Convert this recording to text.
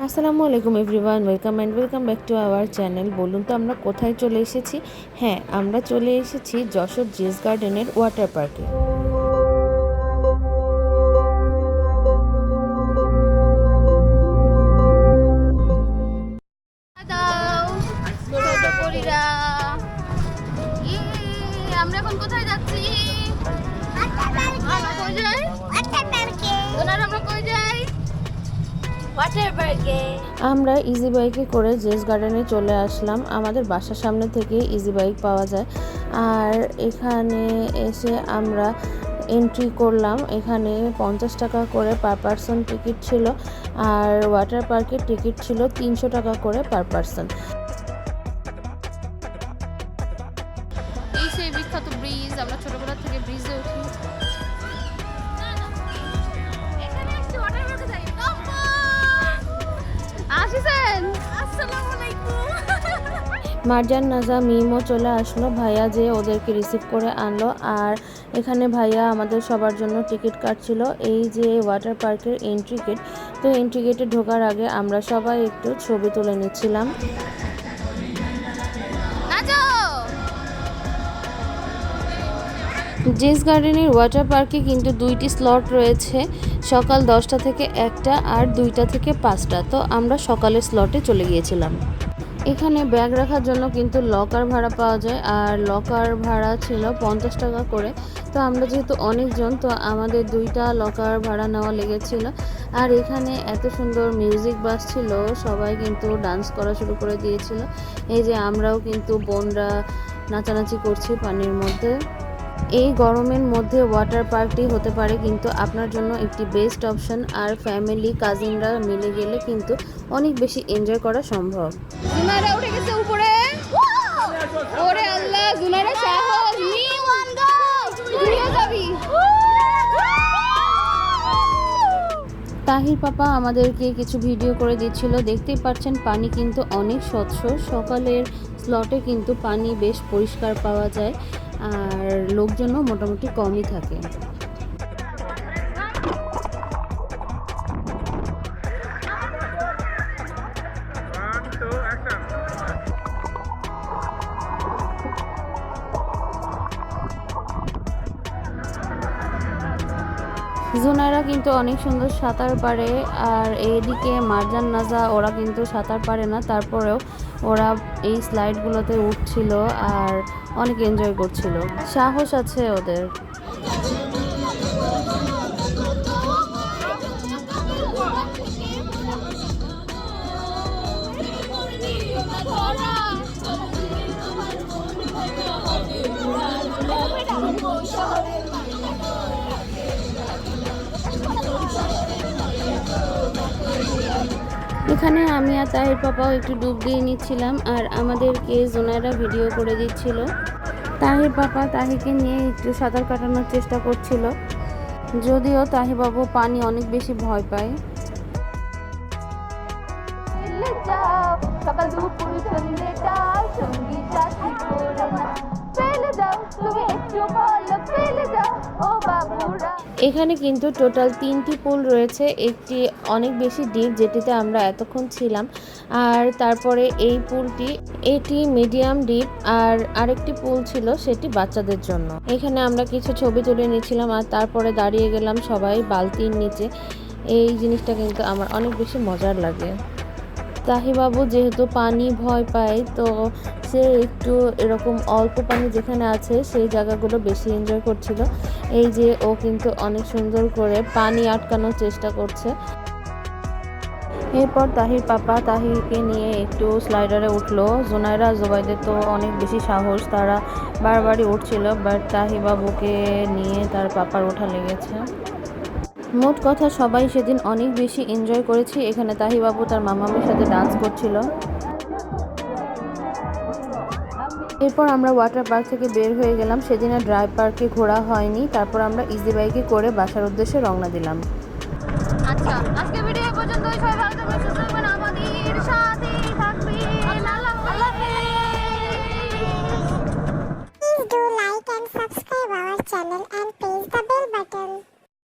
আসসালামু আলাইকুম everyone, welcome back to our channel. বলুন তো আমরা কোথায় চলে এসেছি? হ্যাঁ, আমরা চলে এসেছি যশোর জেস গার্ডেনের ওয়াটার পার্কে। আমরা এখন কোথায় যাচ্ছি? আমরা ইজি বাইকে করে জেস গার্ডেনে চলে আসলাম। আমাদের বাসার সামনে থেকে ইজি বাইক পাওয়া যায়। আর এখানে এসে আমরা এন্ট্রি করলাম। এখানে 50 টাকা করে পার পারসন টিকিট ছিল, আর ওয়াটার পার্কের টিকিট ছিল 300 টাকা করে পার পারসন। এই সেই বিখ্যাত ব্রিজ, আমরা ছোটবেলা থেকে ব্রিজে উঠি। মারজান, নাজা, মিমও চলে আসলো। ভাইয়া যে ওদেরকে রিসিভ করে আনলো। আর এখানে ভাইয়া আমাদের সবার জন্য টিকিট কাটছিল। এই যে ওয়াটার পার্কের এন্ট্রি গেট। তো এন্ট্রি গেটে ঢোকার আগে আমরা সবাই একটু ছবি তুলে নিচ্ছিলাম। জেস গার্ডেনের ওয়াটার পার্কে কিন্তু 2টি স্লট রয়েছে, সকাল 10টা থেকে 1টা আর 2টা থেকে 5টা। তো আমরা সকালের স্লটে চলে গিয়েছিলাম। এখানে ব্যাগ রাখার জন্য কিন্তু লকার ভাড়া পাওয়া যায়, আর লকার ভাড়া ছিল 50 টাকা করে। তো আমরা যেহেতু অনেকজন, তো আমাদের 2টা লকার ভাড়া নেওয়া লেগেছিল। আর এখানে এত সুন্দর মিউজিক বাজছিল, সবাই কিন্তু ডান্স করা শুরু করে দিয়েছিল। এই যে আমরাও কিন্তু বোনরা নাচানাচি করছি পানির মধ্যে। এই গরমের মধ্যে ওয়াটার পার্কটি হতে পারে কিন্তু আপনার জন্য একটি বেস্ট অপশন। আর ফ্যামিলি কাজিনরা মিলে গেলে কিন্তু অনেক বেশি এনজয় করা সম্ভব। জুনাইরা উঠে গেছে উপরে। ওরে আল্লাহ, জুনাইরা সাহস, মিম তুইও যাবি। তাহির পাপা আমাদেরকে কিছু ভিডিও করে দিচ্ছিল। দেখতেই পাচ্ছেন পানি কিন্তু অনেক স্বচ্ছ। সকালের স্লটে কিন্তু পানি বেশ পরিষ্কার পাওয়া যায়, আর লোকজনও মোটামুটি কমই থাকে। জুনাইরা কিন্তু অনেক সুন্দর সাঁতার পারে, আর এইদিকে মারজান, নাজা ওরা কিন্তু সাঁতার পারে না, তারপরেও ওরা এই স্লাইডগুলোতে উঠছিল আর অনেক এনজয় করছিল। সাহস আছে ওদের। এখানে আমি আর তাহির পাপাও একটু ডুব দিয়ে নিচ্ছিলাম, আর আমাদেরকে জোনাইরা ভিডিও করে দিচ্ছিল। তাহির পাপা তাহিকে নিয়ে একটু সাঁতার কাটানোর চেষ্টা করছিল, যদিও তাহি বাবু পানি অনেক বেশি ভয় পায়। এখানে কিন্তু টোটাল 3টি পুল রয়েছে। একটি অনেক বেশি ডিপ, যেটিতে আমরা এতক্ষণ ছিলাম, আর তারপরে এই পুলটি, এটি মিডিয়াম ডিপ, আর আরেকটি পুল ছিল সেটি বাচ্চাদের জন্য। এখানে আমরা কিছু ছবি তুলে নিয়েছিলাম, আর তারপরে দাঁড়িয়ে গেলাম সবাই বালতির নিচে। এই জিনিসটা কিন্তু আমার অনেক বেশি মজার লাগে। তাহিবাবু যেহেতু পানি ভয় পায়, তো সে একটু এরকম অল্প পানি যেখানে আছে সেই জায়গাগুলো বেশি এনজয় করছিল। এই যে ও কিন্তু অনেক সুন্দর করে পানি আটকানোর চেষ্টা করছে। এরপর তাহির পাপা তাহিরকে নিয়ে একটু স্লাইডারে উঠলো। জোনাইরা, জোবাইদের তো অনেক বেশি সাহস, তারা বারবারই উঠছিল, বাট তাহিবাবুকে নিয়ে তার পাপার ওঠা লেগেছে। মোট কথা সবাই সেদিন অনেক বেশি এনজয় করেছি। এখানে তাহিবাবু তার মামামের সাথে ডান্স করছিল। এরপর আমরা ওয়াটার পার্ক থেকে বের হয়ে গেলাম। সেদিন আর ড্রাই পার্কে ঘোরা হয়নি। তারপর আমরা ইজি বাইকে করে বাসার উদ্দেশ্যে রওনা দিলাম। আচ্ছা, আজকে ভিডিও পর্যন্তই। সবাই ভালো থাকবেন, সুস্থ থাকবেন, আমাদের সাথেই থাকবেন। আল্লাহ হাফেজ। Please do like and subscribe our channel and